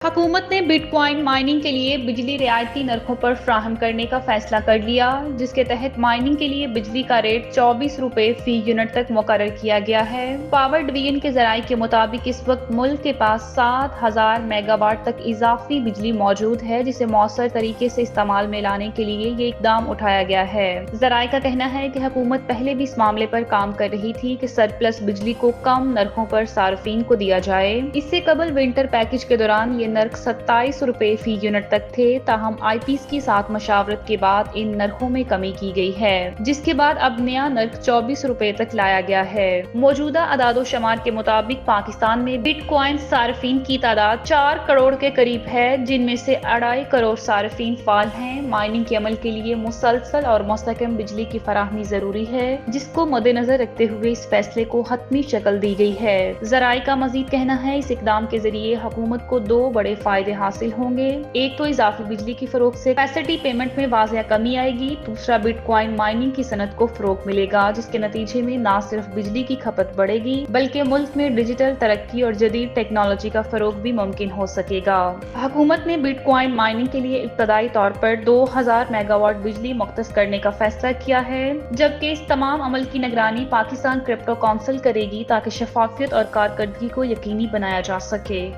हुकूमत ने bitcoin mining के लिए बिजली रियायती नरखों पर फ्राहम करने का फैसला कर लिया, जिसके तहत माइनिंग के लिए बिजली का रेट 24 रुपए फी यूनिट तक मुकर्रर किया गया है। पावर डिवीजन के जराये के मुताबिक इस वक्त मुल्क के पास 7,000 मेगावाट तक इजाफी बिजली मौजूद है, जिसे मौसर तरीके से इस्तेमाल में लाने के लिए ये इकदाम उठाया गया है। जराये का कहना है कि हुकूमत पहले भी इस मामले पर काम कर रही थी कि सरप्लस बिजली को कम नरखों पर सार्फिन को दिया जाए। इससे कबल विंटर पैकेज के दौरान ये नर्ख 27 रुपए फी यूनिट तक थे, ताहम आईपीएस के साथ मशावरत के बाद इन नरखों में कमी की गई है, जिसके बाद अब नया नर्ख 24 रुपए तक लाया गया है। मौजूदा अदादो शमार के मुताबिक पाकिस्तान में बिटकॉइन सार्फिन की तादाद 4 करोड़ के करीब है, जिनमें से 2.5 करोड़ सार्फिन फाल हैं। माइनिंग के अमल के लिए मुसलसल और मुस्तकम बिजली की फराहमी जरूरी है, जिसको मद्देनजर रखते हुए इस फैसले को हतमी शक्ल दी गई है। जराये का मजीद कहना है इस इकदाम के जरिए हुकूमत को 2 बड़े फायदे हासिल होंगे। एक तो इजाफी बिजली की फरोख्त से कैपेसिटी पेमेंट में वाज़िया कमी आएगी। दूसरा, बिटकॉइन माइनिंग की सनत को फरोग मिलेगा, जिसके नतीजे में न सिर्फ बिजली की खपत बढ़ेगी बल्कि मुल्क में डिजिटल तरक्की और जदीद टेक्नोलॉजी का फरोग भी मुमकिन हो सकेगा। हुकूमत ने बिटकॉइन माइनिंग के लिए इब्तदाई तौर पर 2000 मेगावाट बिजली मुख्तस करने का फैसला किया है, जबकि इस तमाम अमल की निगरानी पाकिस्तान क्रिप्टो काउंसिल करेगी, ताकि शफाफियत और कारकर्दगी को यकीनी बनाया जा सके।